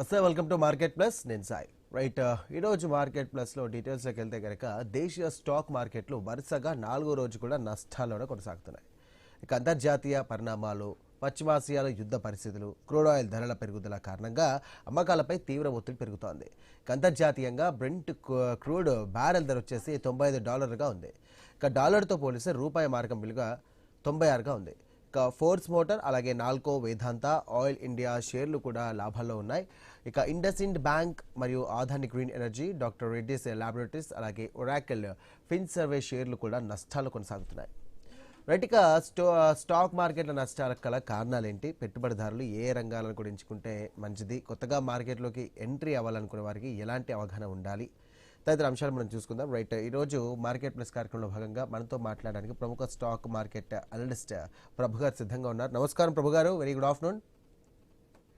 నమస్తే, welcome to market plus. నేను Sai. Right, ఈరోజు మార్కెట్ ప్లస్లో డీటెయిల్స్లోకి వెళ్తే కనుక దేశీయ స్టాక్ మార్కెట్లు వరుసగా 4వ రోజు కూడా నష్టాల్లోనే కొనసాగుతున్నాయి. ఇక అంతర్జాతీయ పరిణామాలు, పశ్చిమాసియాలో యుద్ధ పరిస్థితులు, క్రూడ్ ఆయిల్ ధరల పెరుగుదల కారణంగా అమ్మకాలపై తీవ్ర ఒత్తిడి పెరుగుతోంది. ఇక అంతర్జాతీయంగా బ్రెంట్ క్రూడ్ బ్యారెల్ ధర వచ్చేసి $95గా ఉంది. ఇక డాలర్తో పోలిస్తే రూపాయి మార్గం విలువ 96గా ఉంది. ఇక ఫోర్స్ మోటార్, అలాగే నాల్కో, వేదాంత, ఆయిల్ ఇండియా షేర్లు కూడా లాభాల్లో ఉన్నాయి. ఇక ఇండస్ఇండ్ బ్యాంక్ మరియు Adani green energy, doctor Reddy's laboratories, అలాగే ఒరాకిల్ ఫిన్ సర్వే షేర్లు కూడా నష్టాలు కొనసాగుతున్నాయి. రైట్, ఇక స్టాక్ మార్కెట్ల నష్టాలకు గల కారణాలేంటి, పెట్టుబడిదారులు ఏ రంగాలను కూడా ఎంచుకుంటే మంచిది, కొత్తగా మార్కెట్లోకి ఎంట్రీ అవ్వాలనుకునే వారికి ఎలాంటి అవగాహన ఉండాలి, తదితర అంశాలు మనం చూసుకుందాం. రైట్, ఈరోజు మార్కెట్ ప్లస్ కార్యక్రమంలో భాగంగా మనతో మాట్లాడడానికి ప్రముఖ స్టాక్ మార్కెట్ అనలిస్ట్ ప్రభు గారు సిద్ధంగా ఉన్నారు. నమస్కారం ప్రభు గారు, వెరీ గుడ్ ఆఫ్టర్నూన్.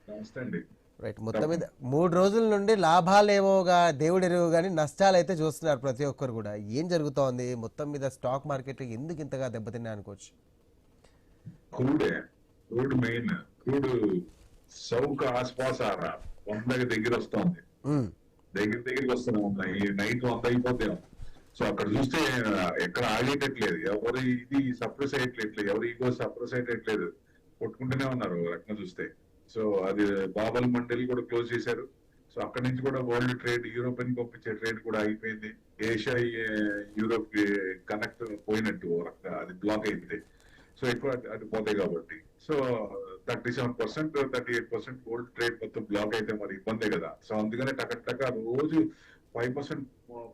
నమస్తే అండి. రైట్, మొత్తం మీద 3 రోజుల నుండి లాభాలేమోగా దేవుడు ఎరువు కానీ నష్టాలు అయితే చూస్తున్నారు ప్రతి ఒక్కరు కూడా. ఏం జరుగుతోంది మొత్తం మీద స్టాక్ మార్కెట్ ఎందుకు ఇంతగా దెబ్బతిన్నా అనుకోవచ్చు? క్రూడ్ మెయిన్ క్రూడ్ సౌక ఆస్పాసార 100 దగ్గర వస్తుంది, దగ్గరికి వస్తూనే ఉన్నాయి. నైట్ 100 అయిపోతాం. సో అక్కడ చూస్తే ఎక్కడ ఆగేటట్లేదు, ఎవరు ఇది సప్రెస్ అయ్యట్లేదు, ఎవరు ఈగో సప్రెస్ అయ్యట్లేదు, కొట్టుకుంటూనే ఉన్నారు రకంగా చూస్తే. సో అది బాబల్ మండలి కూడా క్లోజ్ చేశారు. సో అక్కడి నుంచి కూడా వరల్డ్ ట్రేడ్, యూరోపియన్ పంపించే ట్రేడ్ కూడా అయిపోయింది. ఏషియా యూరోప్ కి కనెక్ట్ పోయినట్టు అది బ్లాక్ అయిపోయింది. సో ఎక్కువ అటు పోతాయి కాబట్టి. సో 37%, 38% గోల్డ్ ట్రేడ్ మొత్తం బ్లాక్ అయితే మరి ఇబ్బందే కదా. సో అందుకనే టక రోజు 5%,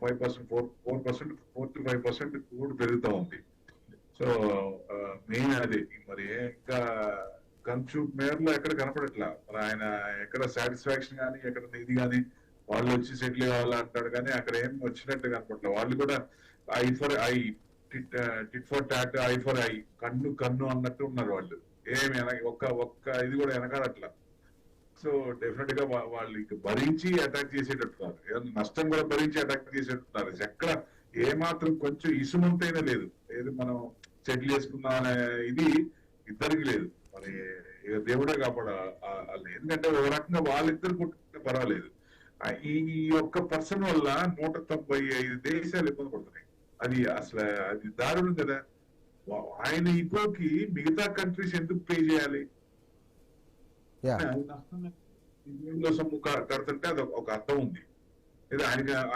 4% to 5% గోల్డ్ పెరుగుతూ ఉంది. సో మెయిన్ అది మరి ఇంకా కన్స్యూమర్ లో ఎక్కడ కనపడట్లా. మరి ఆయన ఎక్కడ సాటిస్ఫాక్షన్ కానీ, ఎక్కడ ఇది కానీ వాళ్ళు వచ్చి సెటిల్ కావాలంటాడు కానీ అక్కడ ఏం వచ్చినట్టు కనపడట్లేదు. వాళ్ళు కూడా I for I, tit for tat, I for I, కన్ను అన్నట్టు ఉన్నారు వాళ్ళు. ఏమి ఒక్క ఇది కూడా వెనకాడట్లా. సో డెఫినెట్ గా వాళ్ళు ఇక భరించి అటాక్ చేసేటట్టున్నారు, నష్టం కూడా భరించి అటాక్ చేసేటట్టున్నారు. ఎక్కడ ఏమాత్రం కొంచెం ఇసుమంతైనా లేదు, ఏది మనం సెటిల్ చేసుకున్నా అనే ఇది ఇద్దరికి లేదు. మరి దేవుడే కాపాడాలి. ఎందుకంటే ఒక రకంగా వాళ్ళిద్దరు కొట్టుకుంటే పర్వాలేదు, ఈ ఒక్క పర్సన్ వల్ల 195 దేశాలు ఇబ్బంది పడుతున్నాయి. అది అసలు అది దారుణం కదా. ఆయన ఈగోకి మిగతా కంట్రీస్ ఎందుకు పే చేయాలి? సొమ్ము కడుతుంటే అది ఒక అర్థం ఉంది, లేదా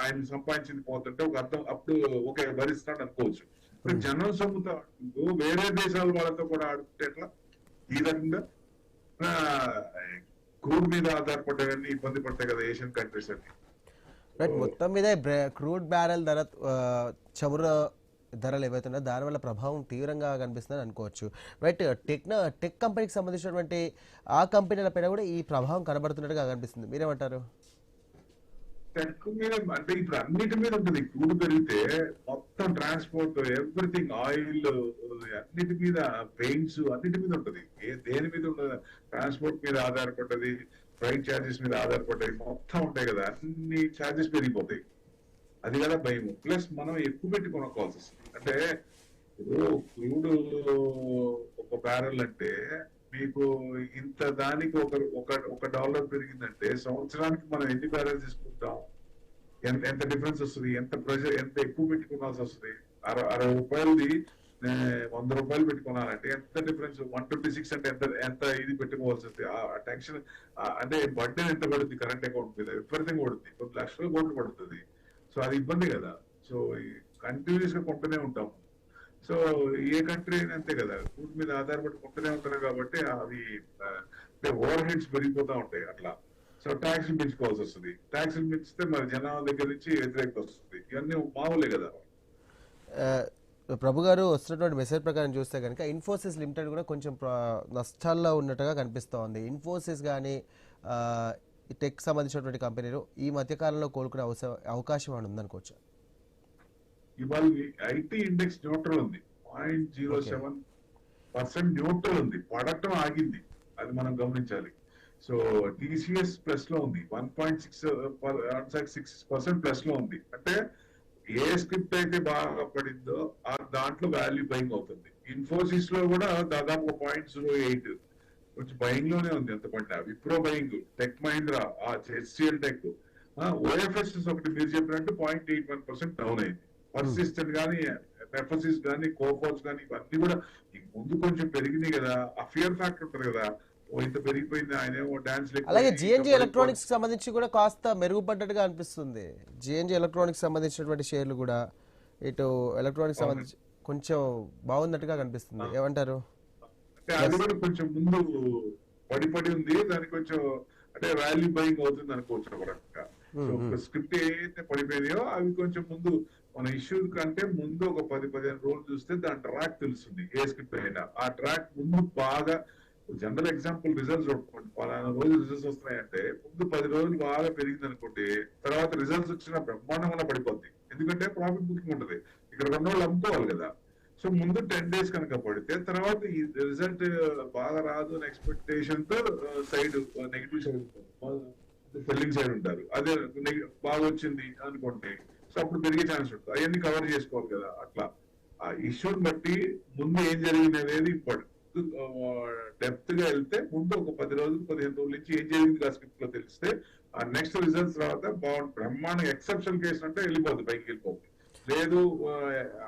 ఆయన సంపాదించింది పోతుంటే ఒక అర్థం, అప్పుడు ఓకే భరిస్తాడు అనుకోవచ్చు. జనం సొమ్ముతో ఆడుకుంటూ వేరే దేశాల వాళ్ళతో కూడా ఆడుకుంటే ఎట్లా? ఈ రకంగా క్రూడ్ మీద ఆధారపడ్డవన్నీ ఇబ్బంది పడతాయి కదా ఏషియన్ కంట్రీస్ అన్ని. మొత్తం మీద క్రూడ్ బ్యారెల్ ధర, చమురు ధరలు ఏవైతున్నాయో దానివల్ల ప్రభావం తీవ్రంగా కనిపిస్తుందని అనుకోవచ్చు. రైట్, టెక్ కంపెనీకి సంబంధించినటువంటి ఆ కంపెనీల పైన కూడా ఈ ప్రభావం కనబడుతున్నట్టుగా కనిపిస్తుంది. మీరేమంటారు? టెక్ మీద అంటే ఇప్పుడు అన్నిటి మీద ఉంటుంది. క్రూడ్ పెరిగితే మొత్తం ట్రాన్స్పోర్ట్, ఎవ్రీథింగ్, ఆయిల్, అన్నిటి మీద, పెయింట్స్, అన్నిటి మీద ఉంటుంది. దేని మీద ఉండదు? ట్రాన్స్పోర్ట్ మీద ఆధారపడ్డది, ఫ్లైట్ ఛార్జెస్ మీద ఆధారపడ్డది, మొత్తం ఉంటాయి కదా. అన్ని ఛార్జెస్ పెరిగిపోతాయి. అది కదా భయం. ప్లస్ మనం ఎక్కువ పెట్టి కొనుక్కోవాల్సి వస్తుంది. అంటే క్రూడ్ ఒక బ్యారెల్ అంటే మీకు ఇంత దానికి ఒక $1 పెరిగిందంటే సంవత్సరానికి మనం ఎన్ని బ్యారెల్ తీసుకుంటాం, ఎంత డిఫరెన్స్ వస్తుంది, ఎంత ప్రెషర్, ఎంత ఎక్కువ పెట్టుకోవాల్సి వస్తుంది. 60 రూపాయలది 100 రూపాయలు పెట్టుకోవాలంటే ఎంత డిఫరెన్స్? 126 అంటే ఎంత ఇది పెట్టుకోవాల్సి వస్తుంది. ఆ టెన్షన్ అంటే బడ్డెన్ ఎంత పడుతుంది కరెంట్ అకౌంట్ మీద? విపరీతంగా పడుతుంది, కొన్ని లక్షల కోట్లు పడుతుంది. సో అది ఇబ్బంది కదా. సో కంటిన్యూస్ గా కొంటూనే ఉంటాము. సో ఏ కంట్రీ అయినా అంతే కదా, ఫుడ్ మీద ఆధారపడి కొంటూనే ఉంటారు కాబట్టి అవి ఓవర్ హెడ్స్ పెరిగిపోతా ఉంటాయి అట్లా. సో ట్యాక్స్ పెంచుకోవాల్సి వస్తుంది. ట్యాక్స్ పెంచితే మరి జనాల దగ్గర నుంచి వ్యతిరేకత వస్తుంది. ఇవన్నీ మామూలే కదా. ప్రభు గారు, వస్తున్నటువంటి మెసేజ్ ప్రకారం చూస్తే కనుక ఇన్ఫోసిస్ లిమిటెడ్ కూడా కొంచెం నష్టాల్లో ఉన్నట్టుగా కనిపిస్తోంది. ఇన్ఫోసిస్ కానీ టెక్ సంబంధించినటువంటి కంపెనీలు ఈ మధ్యకాలంలో కోలుకునే అవకాశం అని ఉందనుకోవచ్చు. ఇవాళ ఐటీ ఇండెక్స్ న్యూట్రల్ ఉంది, 0.07% న్యూట్రల్ ఉంది, పడటం ఆగింది, అది మనం గమనించాలి. సో టీసీఎస్ ప్లస్ లో ఉంది, 1.6% ప్లస్ లో ఉంది. అంటే ఏ స్క్రిప్ట్ అయితే బాగా పడిందో దాంట్లో వాల్యూ బయింగ్ అవుతుంది. ఇన్ఫోసిస్ లో కూడా దాదాపు 0.08 కొంచెం బయింగ్ లోనే ఉంది ఎంత పడినా. Wipro buying, tech Mahindra, HCl tech, OFS ఒకటి మీరు చెప్పినట్టు 0.81% డౌన్ అయింది. పర్సిస్టెంట్ కానీ, ఎఫ్ఎస్సిస్ కానీ, కోఫోర్స్ కానీ ఇవన్నీ కూడా ఈ ముందు కొంచెం పెరిగినాయి కదా. ఆ ఫియర్ ఫ్యాక్టర్ ఉంటుంది కదా, ఓ ఇంత పెరిగిపోయింది, ఆయన ఏమో డాన్స్ అలాగే జిఎన్జి ఎలక్ట్రానిక్స్ సంబంధించి కూడా కాస్త మెరుగుపడ్డట్టుగా అనిపిస్తుంది. జిఎన్జి ఎలక్ట్రానిక్స్ సంబంధించినటువంటి షేర్లు కూడా ఇటు ఎలక్ట్రానిక్స్ సంబంధించి కొంచెం బాగున్నట్టుగా కనిపిస్తుంది. ఏమంటారు? అంటే అది కూడా కొంచెం ముందు పడి ఉంది, దానికి కొంచెం అంటే వాల్యూ బయింగ్ అవుతుంది అనుకోవచ్చు ఒక రకంగా. సో స్క్రిప్ట్ ఏదైతే పడిపోయినాయో అవి కొంచెం ముందు మన ఇష్యూ కంటే ముందు ఒక 10-15 రోజులు చూస్తే దాని ట్రాక్ తెలుస్తుంది. ఏ స్క్రిప్ట్ అయినా ఆ ట్రాక్ ముందు బాగా, జనరల్ ఎగ్జాంపుల్ రిజల్ట్స్ ఒప్పుకోండి, పలానా రోజు రిజల్ట్స్ వస్తున్నాయంటే ముందు 10 రోజులు బాగా పెరిగింది అనుకోండి, తర్వాత రిజల్ట్స్ వచ్చిన బ్రహ్మాండంగా పడిపోద్ది. ఎందుకంటే ప్రాఫిట్ బుకింగ్ ఉంటుంది, ఇక్కడ 2 రోజులు అమ్ముకోవాలి కదా. సో ముందు 10 days కనుక పడితే తర్వాత ఈ రిజల్ట్ బాగా రాదు అని ఎక్స్పెక్టేషన్ తో side negative side selling side ఉంటారు. అదే బాగా వచ్చింది అనుకోండి, సో అప్పుడు పెరిగే ఛాన్స్ ఉంటుంది. అవన్నీ కవర్ చేసుకోవాలి కదా. అట్లా ఆ ఇష్యూని బట్టి ముందు ఏం జరిగింది అనేది ఇంపార్టెంట్. డెప్త్ గా వెళ్తే ముందు ఒక 10 రోజులు 15 రోజుల నుంచి ఏం జరిగింది ఆ స్క్రిప్ట్ లో తెలిస్తే ఆ నెక్స్ట్ రిజల్ట్స్ తర్వాత బాగుంటుంది. బ్రహ్మాండంగా ఎక్సెప్షన్ కేసు అంటే వెళ్ళిపోద్ది, పైకి వెళ్ళిపోద్ది. లేదు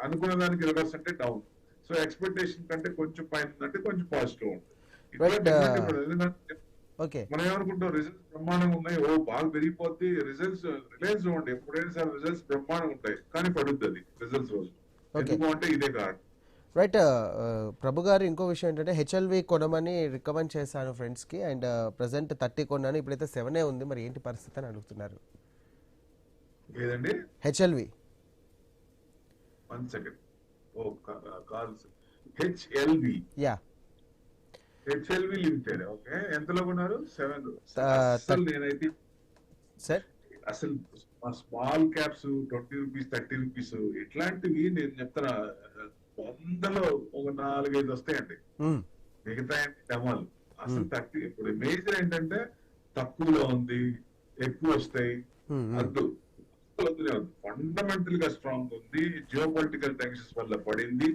అనుకున్న దానికి రివర్స్ అంటే డౌన్. సో ఎక్స్పెక్టేషన్ కంటే కొంచెం పైన అంటే కొంచెం పాజిటివ్ ఉంటుంది. మనం ఏమనుకుంటాం, రిజల్ట్స్ బ్రహ్మాండంగా ఉన్నాయి, ఓ బాగా పెరిగిపోద్ది రిజల్ట్స్. రిలయన్స్ చూడండి, ఎప్పుడైనా సరే రిజల్ట్స్ బ్రహ్మాండంగా ఉంటాయి కానీ పడుద్ది అది రిజల్ట్స్ రోజు. ఎందుకు అంటే ఇదే కారణం. రైట్. ప్రభు గారు, ఇంకో విషయం ఏంటంటే హెచ్ఎల్వి కొనమని రికమెండ్ చేశాను ఫ్రెండ్స్కి, అండ్ ప్రజెంట్ 30 కొన్నాను, ఇప్పుడైతే 7 ఉంది, మరి ఏంటి పరిస్థితి అని అడుగుతున్నారు. ఏదండి? HLV. 1 second. Oh calls HLV. Yeah, HLV limited. Okay, ఎంతలో కొన్నారు? 7. అసలు నేనైతే సార్ అసలు స్మాల్ క్యాప్స్ 20 రూపీస్ 30 రూపీస్ ఇట్లాంటివి నేను చెప్తాను 100లో ఒక 4-5 వస్తాయండి. మిగతా డెమాలు అసలు 30. ఇప్పుడు మేజర్ ఏంటంటే తక్కువలో ఉంది, ఎక్కువ వస్తాయి అద్దు. ఫండమెంటల్ గా స్ట్రాంగ్ ఉంది. జియో పొలిటికల్ టెన్షన్స్ వల్ల పడింది,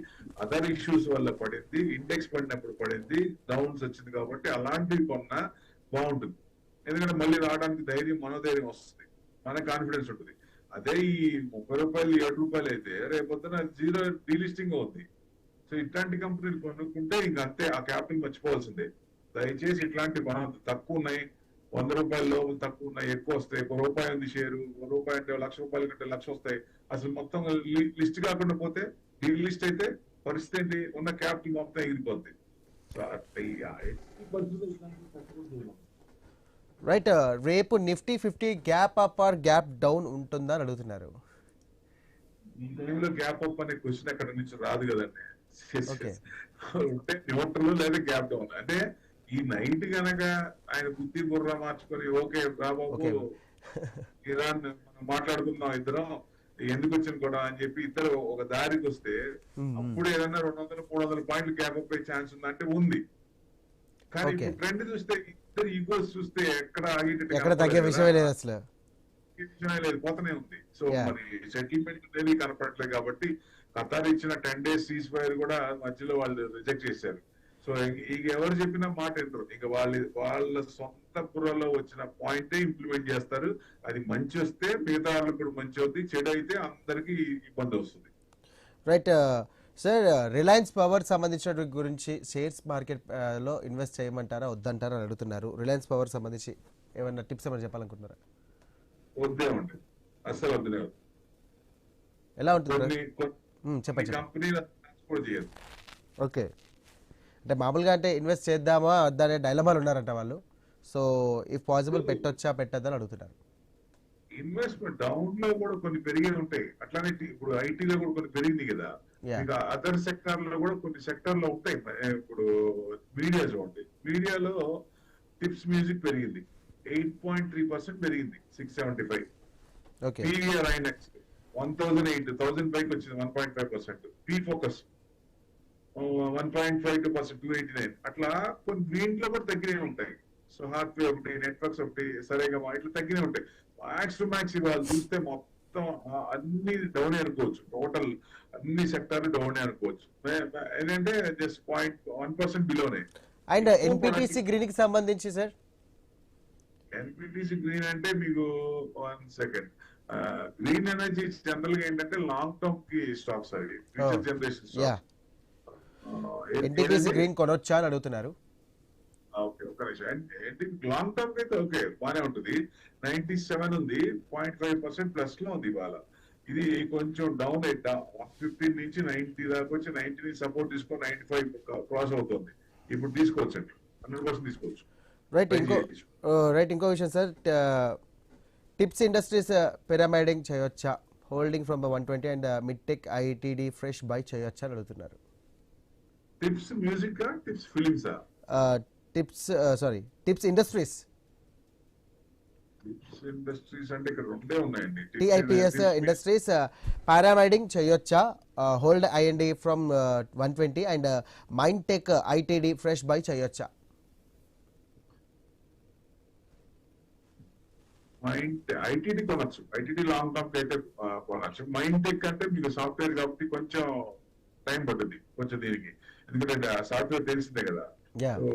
అదర్ ఇష్యూస్ వల్ల పడింది, ఇండెక్స్ పడినప్పుడు పడింది, డౌన్స్ వచ్చింది. కాబట్టి అలాంటివి కొన్నా బాగుంటుంది. ఎందుకంటే మళ్ళీ రావడానికి ధైర్యం, మనోధైర్యం వస్తుంది, మన కాన్ఫిడెన్స్ ఉంటుంది. అదే ఈ 30 రూపాయలు 7 రూపాయలు అయితే రేపొద్దున 0 డీలిస్టింగ్ అవుతుంది. సో ఇట్లాంటి కంపెనీలు కొనుక్కుంటే ఇంక అంతే, ఆ క్యాపిటల్ మర్చిపోవాల్సిందే. దయచేసి ఇట్లాంటి మనం తక్కువ ఉన్నాయి, 100 రూపాయల లోపల తక్కువ ఉన్నాయి, ఎక్కువ వస్తాయి. ₹1 ఉంది షేరు, ₹1 అంటే ₹1,00,000 కంటే 1,00,000 వస్తాయి. అసలు మొత్తం లిస్ట్ కాకుండా పోతే, డీల్ లిస్ట్ అయితే పరిస్థితి ఏంటి, ఉన్న క్యాపిటల్ మొత్తం ఎగిరిపోద్ది. రైట్. రేపు Nifty 50 gap up or gap down ఉంటుందా అని అడుగుతున్నారు. ఈ టైంలో గ్యాప్ అప్ అనే క్వశ్చన్ ఎక్కడ నుంచి రాదు కదండి. ఉంటే న్యూట్రల్ లేదా గ్యాప్ డౌన్. అంటే ఈ నైట్ గనక ఆయన బుద్ధి బుర్ర మార్చుకొని ఓకే బాబు ఇరాన్ మనం మాట్లాడుకుందాం ఇద్దరం, ఎందుకు వచ్చింది కూడా అని చెప్పి ఇద్దరు ఒక దారికి వస్తే అప్పుడు ఏదన్నా 200-300 పాయింట్లు గ్యాప్ అప్ అయ్యే ఛాన్స్ ఉందంటే ఉంది. కానీ ఇప్పుడు ట్రెండ్ చూస్తే ఇద్దరు ఈగోస్ చూస్తే ఎక్కడ తగ్గే విషయమే లేదు, అసలు విషయమే లేదు, పోతనే ఉంది. సో మరి సెటిల్మెంట్ అనేది కనపడట్లేదు. కాబట్టి ఖతార్ ఇచ్చిన 10 days సీజ్ ఫైర్ కూడా మధ్యలో వాళ్ళు రిజెక్ట్ చేశారు. సో ఇక ఎవరు చెప్పినా మాట వింటారు. ఇక వాళ్ళ సొంత బుర్రలో వచ్చిన పాయింటే ఇంప్లిమెంట్ చేస్తారు. అది మంచి వస్తే మిగతా వాళ్ళకి కూడా మంచి అవుతుంది, చెడు అయితే అందరికి ఇబ్బంది వస్తుంది. రైట్. సార్, రిలయన్స్ పవర్ సంబంధించిన గురించి షేర్స్ మార్కెట్ లో ఇన్వెస్ట్ చేయమంటారా వద్దంటారా అని అడుగుతున్నారు. రిలయన్స్ పవర్ సంబంధించి ఏమైనా టిప్స్ ఏమైనా చెప్పాలనుకుంటున్నారా? వద్దే ఉంటుంది, అసలు వద్దునే. ఎలా ఉంటుంది చెప్పండి. కంపెనీలు ట్రాన్స్పోర్ట్ చేయదు. ఓకే, అంటే మామూలుగా అంటే ఇన్వెస్ట్ చేద్దామా వద్దా అనే డైలమాలు ఉన్నారంట వాళ్ళు. సో ఇఫ్ పాసిబుల్ పెట్టొచ్చా పెట్టద్దని అడుగుతున్నారు. ఇన్వెస్ట్మెంట్ డౌన్ లో కూడా కొన్ని పెరిగే ఉంటాయి. అట్లానే ఇప్పుడు ఐటీలో కూడా కొన్ని పెరిగింది కదా. ఇంకా అదర్ సెక్టార్ లో కూడా కొన్ని సెక్టార్ లో ఉంటాయి. ఇప్పుడు మీడియా చూడండి, మీడియాలో టిప్స్ మ్యూజిక్ పెరిగింది, 8.3% పెరిగింది, 675. పీవీఆర్ ఐనెక్స్ 1008 1005 వచ్చింది, 1.5%. P focus 1.52%, 289. అట్లా కొన్ని దీంట్లో కూడా తగ్గినే ఉంటాయి. సో హార్ట్వే ఒకటి, నెట్వర్క్స్ ఒకటి, సరేగా ఇట్లా తగ్గినే ఉంటాయి. మ్యాక్స్ టు మ్యాక్స్ ఇవాళ చూస్తే మొత్తం అన్ని డౌన్ అనుకోవచ్చు. టోటల్ అన్ని సెక్టార్లు డౌన్ అనుకోవచ్చు. ఏంటంటే జస్ట్ 0.1% బిలోనే. అండ్ ఎక్కువ ఎన్పిటిసి గ్రీన్ కి సంబంధించి సార్ ఎన్పిటిసి గ్రీన్ అంటే మీకు 1 సెకండ్. గ్రీన్ ఎనర్జీ జనరల్ గా ఏంటంటే లాంగ్ టర్మ్ కి స్టాక్స్ అవి, future generation yeah stocks. NTPC green కొనొచ్చా అని అడుగుతున్నారు. ఓకే, ఒక నిమిషం. లాంగ్ టర్మ్ అయితే ఓకే బానే ఉంటుంది. 97 ఉంది, 0.5% ప్లస్ లో ఉంది ఇవాళ. ఇది కొంచెం డౌన్ అయితే 115 నుంచి 90 దాకా వచ్చి 90 నుంచి సపోర్ట్ తీసుకొని 95 క్రాస్ అవుతుంది. ఇప్పుడు తీసుకోవచ్చు అండి, 100% తీసుకోవచ్చు. రైట్ ఇంకో విషయం సార్, టిప్స్ ఇండస్ట్రీస్ పిరమైడింగ్ చేయొచ్చా, holding from 120 and Mindteck ITD fresh buy చేయొచ్చా అని అడుగుతున్నారు. Tips Music, Tips Films, Tips Industries. Tips Industries అంటే ఇక్కడ రెండే ఉన్నాయండి. టిఐపిఎస్ ఇండస్ట్రీస్ పారామైడింగ్ చేయొచ్చా, hold IMD from 120 and Mindteck ITD fresh buy చేయొచ్చా. ఐటీడీ కొనొచ్చు, ఐటీడీ లాంగ్ టర్మ్ అయితే కొనొచ్చు. మైండ్ టెక్ అంటే మీకు సాఫ్ట్వేర్ కాబట్టి కొంచెం టైం పడుతుంది కొంచెం దీనికి, ఎందుకంటే సాఫ్ట్వేర్ తెలిసిందే కదా. సో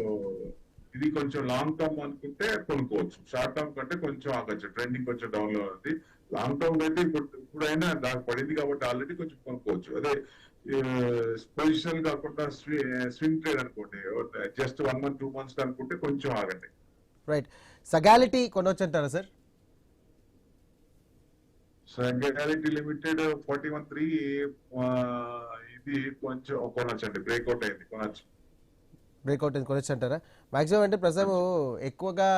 ఇది కొంచెం లాంగ్ టర్మ్ అనుకుంటే కొనుక్కోవచ్చు, షార్ట్ టర్మ్ కంటే కొంచెం ఆగచ్చు, ట్రెండింగ్ కొంచెం డౌన్ లో ఉంది. లాంగ్ టర్మ్ అయితే ఇప్పుడైనా దానికి పడింది కాబట్టి ఆల్రెడీ కొంచెం కొనుక్కోవచ్చు. అదే పొజిషన్ కాకుండా స్వింగ్ ట్రేడ్ అనుకోండి, జస్ట్ 1 month 2 months అనుకుంటే కొంచెం ఆగండి. రైట్, సగాలిటీ కొనొచ్చు అంటారా సార్. సగాలిటీ లిమిటెడ్ 41.3 ఇది కొంచెం కొనొచ్చు అండి, బ్రేక్అవుట్ అయింది, కొనొచ్చు. బ్రేక్అవుట్ కొనొచ్చు అంటారా. మాక్సిమం అంటే ప్రస్తుతం ఎక్కువగా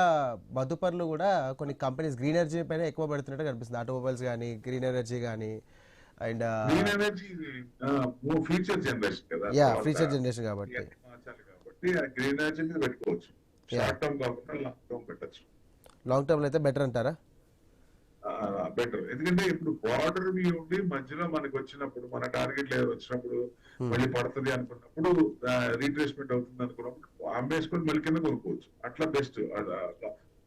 మదుపర్లు కూడా కొన్ని కంపెనీస్ గ్రీన్ ఎనర్జీ పైన ఎక్కువ పెడుతున్నట్టు కనిపిస్తుంది, ఆటోమొబైల్స్ కానీ గ్రీన్ ఎనర్జీ కానీ. And green energy future generation కదా, ఫ్యూచర్ జనరేషన్ కాబట్టి గ్రీన్ ఎనర్జీ మీద పెట్టుకోవచ్చు. షార్ట్ టర్మ్ కాకుండా లాంగ్ టర్మ్ పెట్టచ్చు. లాంగ్ టర్మ్ అయితే బెటర్ అంటారా. బెటర్, ఎందుకంటే ఇప్పుడు బార్డర్ మీ ఉండి మధ్యలో మనకి వచ్చినప్పుడు, మన టార్గెట్ లేదు వచ్చినప్పుడు మళ్ళీ పడుతుంది అనుకున్నప్పుడు, రీట్రేస్మెంట్ అవుతుంది అనుకున్నప్పుడు అమ్మేసుకొని మళ్ళీ కింద కొనుక్కోవచ్చు. అట్లా బెస్ట్.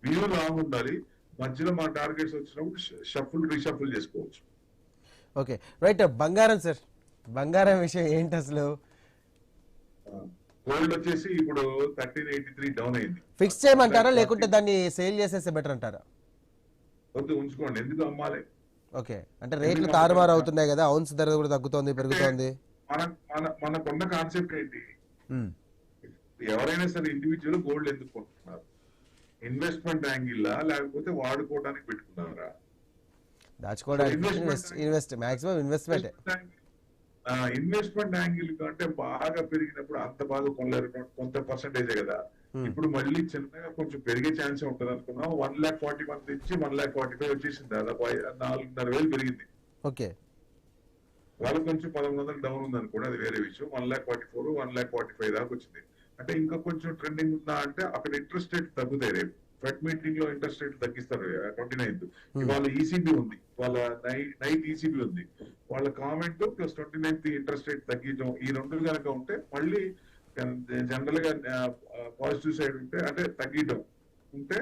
వ్యూ లాంగ్ ఉండాలి, మధ్యలో మన టార్గెట్స్ వచ్చినప్పుడు రీషఫుల్ చేసుకోవచ్చు. Okay right. బంగారం సార్, బంగారం విషయం ఏంటి అసలు. గోల్డ్ వచ్చేసి ఇప్పుడు 1383 డౌన్ అయింది. ఫిక్స్ చేయమంటారా లేకుంటే దాన్ని సేల్ చేసేస్తే బెటర్ అంటారా. వద్దు, ఉంచుకోండి, ఎందుకు అమ్మాలి. ఓకే, అంటే రేట్లు తారుమారు అవుతున్నాయి కదా, అవున్స్ ధర కూడా తగ్గుతోంది పెరుగుతోంది. మనకున్న కాన్సెప్ట్ ఏంటి, ఎవరైనా సరే ఇండివిజువల్ గోల్డ్ ఎందుకు కొంటున్నారు, ఇన్వెస్ట్మెంట్ యాంగిల్ లేకపోతే వాడుకోవడానికి పెట్టుకున్నారా. దాచుకోవడానికి మాక్సిమం ఇన్వెస్ట్మెంట్. ఇన్వెస్ట్మెంట్ యాంగిల్ కంటే బాగా పెరిగినప్పుడు అంత బాగా కొనలేరు, కొంత పర్సెంటేజే కదా. ఇప్పుడు మళ్ళీ చిన్నగా కొంచెం పెరిగే ఛాన్స్ ఉంటుంది అనుకున్నాం. 1,41,000 నుంచి 1,45,000 వచ్చేసింది, దాదాపు 4,500 పెరిగింది. ఓకే, వాళ్ళ కొంచెం 1,100 డౌన్ ఉంది అనుకోండి, అది వేరే విషయం. 1,44,000 1,45,000 దాకా వచ్చింది. అంటే ఇంకా కొంచెం ట్రెండింగ్ ఉందా అంటే అక్కడ ఇంట్రెస్ట్ రేట్ తగ్గుతాయి. రేపు ఫెడ్ మీటింగ్ లో ఇంట్రెస్ట్ రేట్ తగ్గిస్తారు 29th. ఇవాళ ఈసీబీ ఉంది, వాళ్ళ నైట్ ఈసీబీ ఉంది, వాళ్ళ comment plus 29th interest rate తగ్గించడం, ఈ రెండు కనుక ఉంటే మళ్ళీ జనరల్ గా పాజిటివ్ సైడ్ ఉంటే, అంటే తగ్గడం ఉంటే,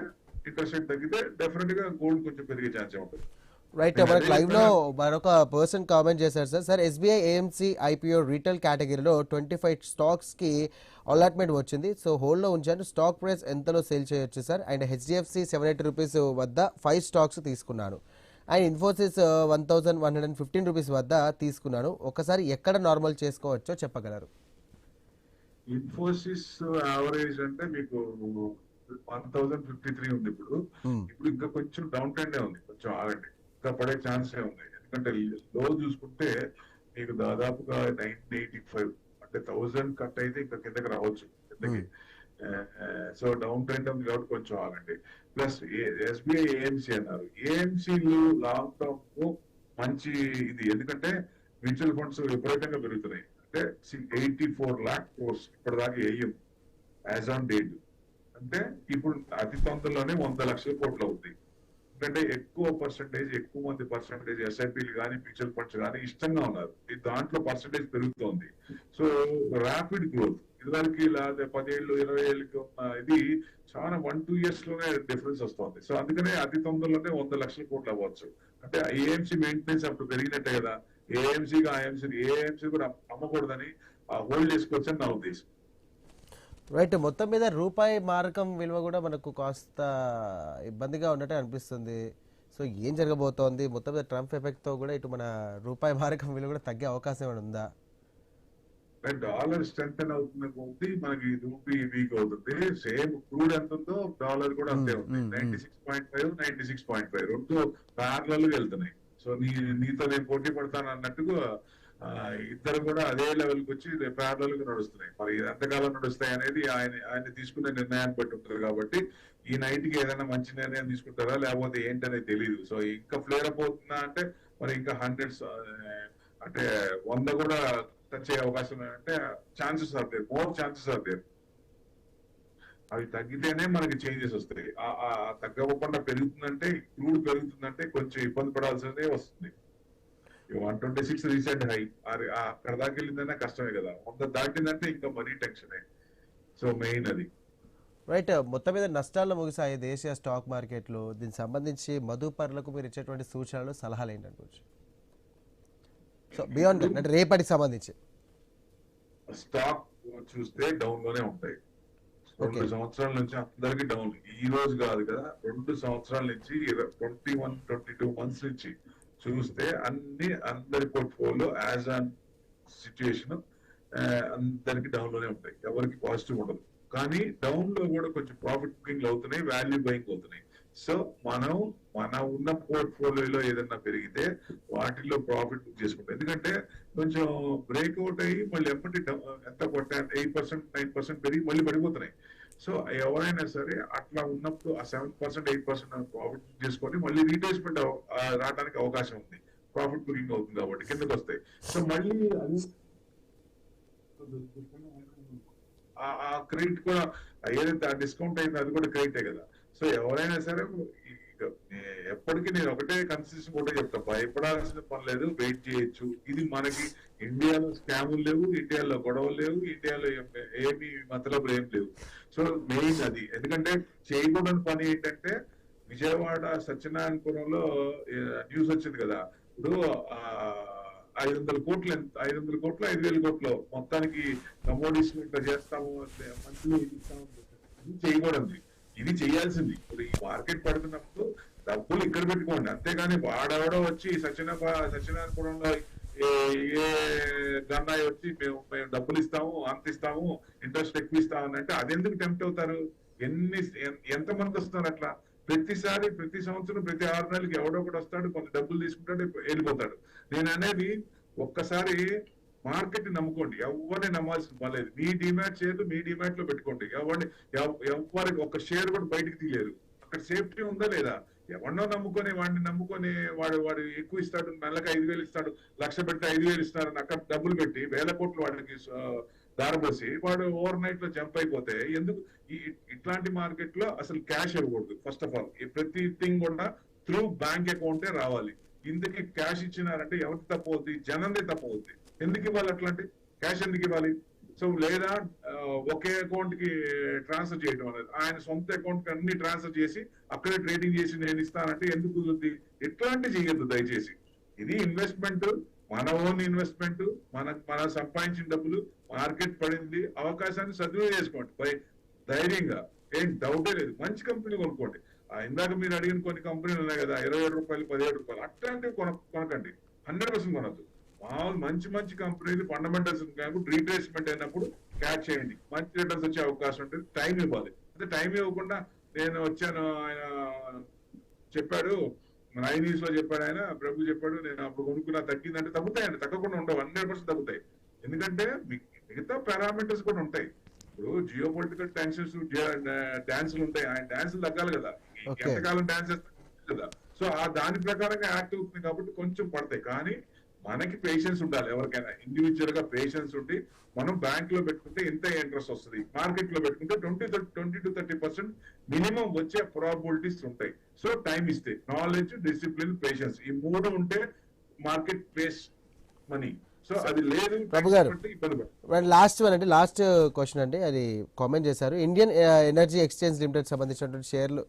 ఇంట్రెస్ట్ రేట్ తగ్గితే డెఫినెట్ గా గోల్డ్ కొంచెం పెరిగే ఛాన్స్ ఉంటుంది. రైట్, మనకు లైవ్ లో మరొక పర్సన్ కామెంట్ చేశారు sir. Sir SBI AMC IPO retail కేటగిరీలో 25 స్టాక్స్ కి అలాట్మెంట్ వచ్చింది, సో హోల్డ్ లో ఉంచాను, స్టాక్ ప్రైస్ ఎంతలో సేల్ చేయొచ్చు సార్. అండ్ హెచ్డిఎఫ్సి 780 రూపీస్ వద్ద 5 స్టాక్స్ తీసుకున్నాను, అండ్ ఇన్ఫోసిస్ 1,115 రూపీస్ వద్ద తీసుకున్నాను. ఒకసారి ఎక్కడ నార్మల్ చేసుకోవచ్చో చెప్పగలరు. ఇన్ఫోసిస్ యావరేజ్ అంటే మీకు 1,053 ఉంది ఇప్పుడు. ఇప్పుడు ఇంకా కొంచెం డౌన్ ట్రెండ్ ఉంది, కొంచెం ఆగండి, ఇంకా పడే ఛాన్సే ఉంది. ఎందుకంటే లో చూసుకుంటే మీకు దాదాపుగా 985, అంటే 1000 కట్ అయితే ఇంకా కిందకి రావచ్చు కిందకి. సో డౌన్ ట్రెండ్ ఉంది కాబట్టి కొంచెం ఆగండి. ప్లస్ ఎస్బీఐ ఏఎంసీ అన్నారు, ఏఎంసీలు లాంగ్ టర్మ్ మంచి ఇది, ఎందుకంటే మ్యూచువల్ ఫండ్స్ విపరీతంగా పెరుగుతున్నాయి. అంటే 84 lakh crores ఇప్పటిదాకా ఏఎం యాజ్ ఆన్ డేట్. అంటే ఇప్పుడు అతి తొందరలోనే 100 లక్షల కోట్లు అవుతాయి. ఎందుకంటే ఎక్కువ మంది పర్సెంటేజ్ ఎస్ఐపీలు కానీ మ్యూచువల్ ఫండ్స్ కానీ ఇష్టంగా ఉన్నారు, దాంట్లో పర్సెంటేజ్ పెరుగుతోంది. సో ర్యాపిడ్ గ్రోత్, ఇదివరకు లేదా 10 ఏళ్ళు 20 ఏళ్ళకి ఉన్న ఇది చాలా 1-2 years లోనే డిఫరెన్స్ వస్తుంది. సో అందుకనే అతి తొందరలోనే 100 లక్షల కోట్లు అవ్వచ్చు. అంటే ఏఎంసీ మెయింటెనెన్స్ అప్పుడు పెరిగినట్టే కదా, ఏఎంసీ కూడా అమ్మకూడదని హోల్డ్ చేసుకోవచ్చు అని నా ఉద్దేశం. రైట్. మొత్తం మీద రూపాయి మారకం విలువ కూడా మనకు కాస్త ఇబ్బందిగా ఉన్నట్టే అనిపిస్తుంది. సో ఏం జరగబోతోంది? మొత్తం మీద ట్రంప్ ఎఫెక్ట్‌తో కూడా ఇటు మన రూపాయి మారకం విలువ కూడా తగ్గే అవకాశం ఏమైనా ఉందా? డాలర్ స్ట్రెంగ్ అవుతున్న కొద్దీ మనకి రూపీ వీక్ అవుతుంది. సేమ్ క్రూడ్ ఎంత ఉందో డాలర్ కూడా అంతే ఉంది. 96.5, 96.5 రెండు ప్యారలల్ గా వెళ్తున్నాయి. సో నీతో నేను పోటీ పడతాను అన్నట్టుగా ఇద్దరు కూడా అదే లెవెల్కి వచ్చి ప్యారలల్ గా నడుస్తున్నాయి. మరి ఎంతకాలం నడుస్తాయి అనేది ఆయన తీసుకునే నిర్ణయాన్ని బట్టి ఉంటుంది. కాబట్టి ఈ నైట్ కి ఏదైనా మంచి నిర్ణయం తీసుకుంటారా లేకపోతే ఏంటనేది తెలియదు. సో ఇంకా ఫ్లేర్ అప్ అవుతుందా అంటే మరి ఇంకా హండ్రెడ్స్ అంటే 100 కూడా టచ్ అయ్యే అవకాశం అంటే chances are there, more chances are there. అవి తగ్గితేనే మనకి చేంజెస్ వస్తాయి. తగ్గకుండా పెరుగుతుందంటే క్రూడ్ పెరుగుతుందంటే కొంచెం ఇబ్బంది పడాల్సిందే వస్తుంది. 126 రీసెంట్ హై, అక్కడ దాకా వెళ్ళిందనే కష్టమే కదా. 100 దాటిందంటే ఇంకా మరీ టెన్షన్. సో మెయిన్ అది. రైట్. మొత్తం మీద నష్టాల్లో ముగిసాయి దేశీయ స్టాక్ మార్కెట్లు. దీనికి సంబంధించి మదుపరులకు మీరు ఇచ్చేటువంటి సూచనలు, సలహాలు ఏంటనుకోవచ్చు? సో బియాండ్ అంటే రేపటికి సంబంధించి స్టాక్ చూస్తే డౌన్ లోనే ఉంటాయి. 2 సంవత్సరాల నుంచి అందరికి డౌన్. ఈ రోజు కాదు కదా, 2 సంవత్సరాల నుంచి 21, 22 మంత్స్ నుంచి చూస్తే అందరి పోర్ట్ఫోలియో యాజ్ ఆన్ సిచ్యుయేషన్ అందరికి డౌన్ లోనే ఉంటాయి. ఎవరికి పాజిటివ్ ఉండదు. కానీ డౌన్ లో కూడా కొంచెం ప్రాఫిట్ బుకింగ్ అవుతున్నాయి, వాల్యూ బయింగ్ అవుతున్నాయి. సో మన ఉన్న పోర్ట్ఫోలియోలో ఏదన్నా పెరిగితే వాటిల్లో ప్రాఫిట్ బుక్ చేసుకుంటాం. ఎందుకంటే కొంచెం బ్రేక్అవుట్ అయ్యి మళ్ళీ ఎప్పటి ఎంత 8%, 9% పెరిగి మళ్ళీ పడిపోతున్నాయి. సో ఎవరైనా సరే అట్లా ఉన్నప్పుడు ఆ 7%, 8% ప్రాఫిట్ బుక్ చేసుకొని మళ్ళీ రీట్రేస్మెంట్ రావడానికి అవకాశం ఉంది. ప్రాఫిట్ బుకింగ్ అవుతుంది కాబట్టి కిందకి వస్తాయి. సో మళ్ళీ ఆ క్రెడిట్ కూడా ఏదైతే ఆ డిస్కౌంట్ అయిందో అది కూడా క్రెడిటే కదా. సో ఎవరైనా సరే ఎప్పటికీ నేను ఒకటే కన్సిస్టెంట్ కూడా చెప్తా, భయపడాల్సిన పని లేదు, వెయిట్ చేయొచ్చు. ఇది మనకి ఇండియాలో స్కాములు లేవు, ఇండియాలో గొడవలు లేవు, ఇండియాలో ఏమి మతలబులు ఏం లేవు. సో మెయిన్ అది. ఎందుకంటే చేయకూడని పని ఏంటంటే విజయవాడ సత్యనారాయణపురంలో న్యూస్ వచ్చింది కదా. ఇప్పుడు 500 కోట్లు 5,000 కోట్లు మొత్తానికి కమోడిటీస్ ఇట్లా చేస్తాము, మంత్లీ ఇస్తాము. ఇది చేయకూడదు. ఇది చేయాల్సింది. ఇప్పుడు ఈ మార్కెట్ పడుతున్నప్పుడు డబ్బులు ఇక్కడ పెట్టుకోండి, అంతేగాని వాడెవడో వచ్చి సత్యనారాయణపురంలో ఏ గన్నాయి వచ్చి మేము డబ్బులు ఇస్తాము, అంత ఇస్తాము, ఇంట్రెస్ట్ ఎక్కువ ఇస్తాము అంటే అదెందుకు టెంప్ట్ అవుతారు? ఎంతమంది వస్తున్నారు అట్లా? ప్రతి సంవత్సరం ప్రతి 6 నెలలకి ఎవడో ఒకటి వస్తాడు, కొంత డబ్బులు తీసుకుంటాడు, వెళ్ళిపోతాడు. నేను అనేది ఒక్కసారి మార్కెట్ నమ్ముకోండి. ఎవరిని నమ్మాల్సిన పని లేదు. మీ డిమాట్ షేర్లు మీ డిమాట్ లో పెట్టుకోండి. ఎవరికి ఒక షేర్ కూడా బయటకు తీయలేరు. అక్కడ సేఫ్టీ ఉందా లేదా? ఎవరినో వాడిని నమ్ముకొని వాడు ఎక్కువ ఇస్తాడు, నెలకు 5,000 ఇస్తాడు, 1,00,000 పెడితే 5,000 ఇస్తారని అక్కడ డబ్బులు పెట్టి 1,000 కోట్లు వాడికి దారబోసి వాడు ఓవర్ నైట్ లో జంప్ అయిపోతే ఎందుకు? ఇట్లాంటి మార్కెట్ లో అసలు క్యాష్ ఇవ్వకూడదు. ఫస్ట్ ఆఫ్ ఆల్ ప్రతి థింగ్ కూడా త్రూ బ్యాంక్ అకౌంటే రావాలి. ఇందుకే క్యాష్ ఇచ్చినారంటే ఎవరికి తప్పు అవుతుంది? జనందే తప్పు అవుతుంది. ఎందుకు ఇవ్వాలి అట్లాంటి క్యాష్? ఎందుకు ఇవ్వాలి? సో లేదా ఒకే అకౌంట్ కి ట్రాన్స్ఫర్ చేయడం అనేది, ఆయన సొంత అకౌంట్ కి అన్ని ట్రాన్స్ఫర్ చేసి అక్కడే ట్రేడింగ్ చేసి నేను ఇస్తానంటే ఎందుకు కుదురుతుంది? ఎట్లాంటి చేయొద్దు దయచేసి. ఇది ఇన్వెస్ట్మెంట్, మన ఓన్ ఇన్వెస్ట్మెంట్, మన సంపాదించిన డబ్బులు, మార్కెట్ పడింది, అవకాశాన్ని సద్వినియోగం చేసుకోండి ధైర్యంగా. ఏం డౌటే లేదు. మంచి కంపెనీ కొనుక్కోండి. ఇందాక మీరు అడిగిన కొన్ని కంపెనీలు ఉన్నాయి కదా, 27 రూపాయలు, 17 రూపాయలు, అట్లాంటివి కొనకండి. 100% కొనద్దు. మంచి కంపెనీలు ఫండమెంటల్స్ కాకుండా రీట్రేస్మెంట్ అయినప్పుడు క్యాచ్ చేయండి. మంచి రిటర్న్స్ వచ్చే అవకాశం ఉంటుంది. టైం ఇవ్వాలి. అంటే టైం ఇవ్వకుండా నేను వచ్చాను, ఆయన చెప్పాడు, మన ఐనీస్ లో చెప్పాడు, ఆయన ప్రభు చెప్పాడు, నేను అప్పుడు కొనుక్కున్నా, తగ్గిందంటే తగ్గుతాయండి. తగ్గకుండా ఉండవు, 100% తగ్గుతాయి. ఎందుకంటే మిగతా పారామీటర్స్ కూడా ఉంటాయి. ఇప్పుడు జియో పొలిటికల్ టెన్షన్స్ డాన్సులు ఉంటాయి, ఆయన డాన్సులు తగ్గాలి కదా. ఎంతకాలం డాన్స్ చేస్తారు కదా. సో దాని ప్రకారంగా యాక్ట్ అవుతుంది కాబట్టి కొంచెం పడతాయి. కానీ మనకి పేషెన్స్ ఉండాలి. ఎవరికైనా ఇండివిజువల్ గా పేషెన్స్ ఉండి మనం బ్యాంక్ లో పెట్టుకుంటే ఎంత ఇంట్రెస్ట్ వస్తుంది, మార్కెట్ లో పెట్టుకుంటే 20 to 30% మినిమం వచ్చే ప్రాబిలిటీస్ ఉంటాయి. సో టైం ఇస్తే నాలెడ్జ్, డిసిప్లిన్, పేషెన్స్, ఈ 3 ఉంటే మార్కెట్ ప్లేస్ మనీ. సో అది లేదు. ప్రభు గారు, లాస్ట్ క్వశ్చన్ అండి, అది కామెంట్ చేశారు. ఇండియన్ ఎనర్జీ ఎక్స్చేంజ్ లిమిటెడ్ సంబంధించినటువంటి షేర్లు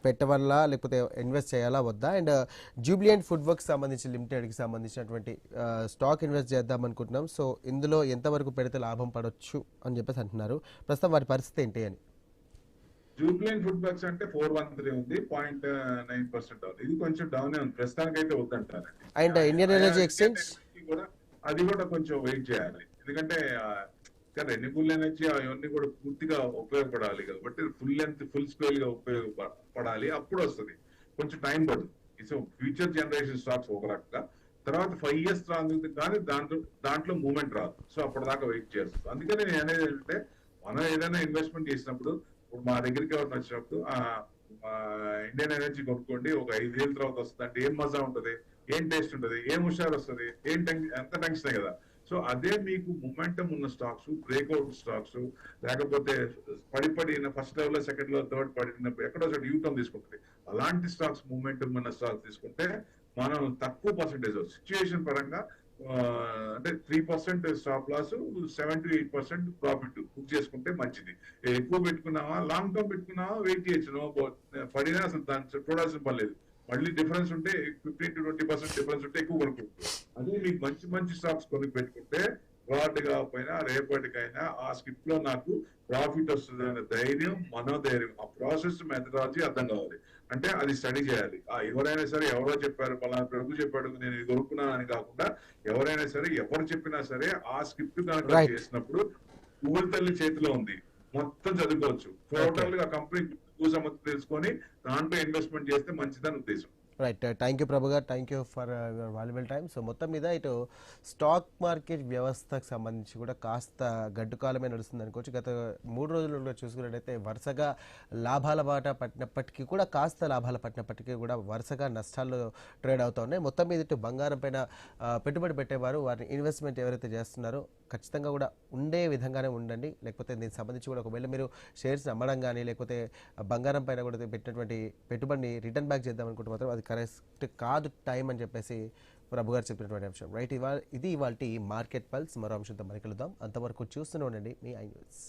పెట్టవల్లా లేకపోతే ఇన్వెస్ట్ చేయాలా వద్దా? అండ్ జూబ్లియంట్ ఫుడ్ వర్క్స్ సంబంధించి లిమిటెడ్కి సంబంధించినటువంటి స్టాక్ ఇన్వెస్ట్ చేద్దాం అనుకుంటున్నాం. సో ఇందులో ఎంతవరకు పెడితే లాభం పడవచ్చు అని చెప్పేసి అంటున్నారు. ప్రస్తుతం వాటి పరిస్థితి ఏంటి అని? జూబ్లైన్ ఫుడ్ వర్క్స్ అంటే 413 ఉంది, 0.9% ఉంది. ఇది కొంచెం డౌన్ ఉంది, ప్రస్తుతానికి అయితే వద్దంటారండి. అండ్ ఇండియన్ ఎనర్జీ ఎక్స్చేంజ్ కూడా అది కూడా కొంచెం వెయిట్ చేయాలి, ఎందుకంటే రెన్యూబుల్ ఎనర్జీ అవన్నీ కూడా పూర్తిగా ఉపయోగపడాలి కాబట్టి ఫుల్ స్కేల్ గా ఉపయోగపడాలి, అప్పుడు వస్తుంది. కొంచెం టైం పడుతుంది. సో ఫ్యూచర్ జనరేషన్ స్టాక్స్ ఒక రకంగా, తర్వాత 5 years రాదు కానీ దాంట్లో మూవ్మెంట్ రాదు. సో అప్పటిదాకా వెయిట్ చేస్తుంది. అందుకని నేను అనేది ఏంటంటే, మనం ఏదైనా ఇన్వెస్ట్మెంట్ చేసినప్పుడు, ఇప్పుడు మా దగ్గరికి ఎవరిని వచ్చినప్పుడు ఇండియన్ ఎనర్జీ కొనుక్కోండి, ఒక 5 ఏళ్ళ తర్వాత వస్తుంది అంటే ఏం మజా ఉంటుంది, ఏం టేస్ట్ ఉంటుంది, ఏం హుషారు వస్తుంది, ఎంత టెన్షన్ కదా. సో అదే మీకు మొమెంటం ఉన్న స్టాక్స్, బ్రేక్అవుట్ స్టాక్స్, లేకపోతే పడిన first level, second level, third పడినప్పుడు ఎక్కడో చోట యూటర్న్ తీసుకుంటుంది. అలాంటి స్టాక్స్ మొమెంటం ఉన్న స్టాక్స్ తీసుకుంటే మనం తక్కువ పర్సెంటేజ్ సిచ్యుయేషన్ పరంగా అంటే 3% stop loss, 7 to 8% profit book చేసుకుంటే మంచిది. ఎక్కువ పెట్టుకున్నావా, లాంగ్ టర్మ్ పెట్టుకున్నావా, వెయిట్ చేయొచ్చు, పడినా అసలు దాన్ని చూడాల్సిన పని లేదు. మళ్ళీ డిఫరెన్స్ ఉంటే 15 to 20% డిఫరెన్స్ ఉంటే ఎక్కువ కొనుక్కుంటారు. అదే మీకు మంచి స్టాక్స్ కొనుక్కు పెట్టుకుంటే వాటి కాకపోయినా రేపటికైనా ఆ స్కిప్ లో నాకు ప్రాఫిట్ వస్తుంది అనే ధైర్యం, మనోధైర్యం, ఆ ప్రాసెస్ మెథడాలజీ అర్థం కావాలి. అంటే అది స్టడీ చేయాలి. ఎవరైనా సరే ఎవరో చెప్పారు, పలానా ప్రభు చెప్పాడు నేను ఇది కొనుక్కున్నాను అని కాకుండా, ఎవరైనా సరే ఎవరు చెప్పినా సరే ఆ స్క్రిప్ట్ కనుక చేసినప్పుడు గూగుల్ తల్లి చేతిలో ఉంది, మొత్తం చదువుకోవచ్చు. టోటల్ గా కంపెనీ తెలుసుకొని దాంట్లో ఇన్వెస్ట్మెంట్ చేస్తే మంచిదని ఉద్దేశం. రైట్. థ్యాంక్ యూ ప్రభు గారు, thank you for your valuable time. So మొత్తం మీద ఇటు స్టాక్ మార్కెట్ వ్యవస్థకు సంబంధించి కూడా కాస్త గడ్డు కాలమే నడుస్తుంది అనుకోవచ్చు. గత 3 రోజులు చూసుకున్నట్టయితే వరుసగా లాభాల బాట పట్టినప్పటికీ కూడా, కాస్త లాభాలు పట్టినప్పటికీ కూడా వరుసగా నష్టాల్లో ట్రేడ్ అవుతూ ఉన్నాయి. మొత్తం మీద ఇటు బంగారం పైన పెట్టుబడి పెట్టేవారు, వారిని ఇన్వెస్ట్మెంట్ ఎవరైతే చేస్తున్నారో ఖచ్చితంగా కూడా ఉండే విధంగానే ఉండండి. లేకపోతే దీనికి సంబంధించి కూడా ఒకవేళ మీరు షేర్స్ అమ్మడం కానీ, లేకపోతే బంగారం పైన కూడా పెట్టినటువంటి పెట్టుబడిని రిటర్న్ బ్యాక్ చేద్దాం అనుకుంటే మాత్రం అది కరెక్ట్ కాదు టైం అని చెప్పేసి ప్రభు గారు చెప్పినటువంటి అంశం. రైట్, ఇది ఇవాళ మార్కెట్ పల్స్. మరో అంశంతో మరి కలుద్దాం. అంతవరకు చూస్తూనే ఉండండి మీ ఐ న్యూస్.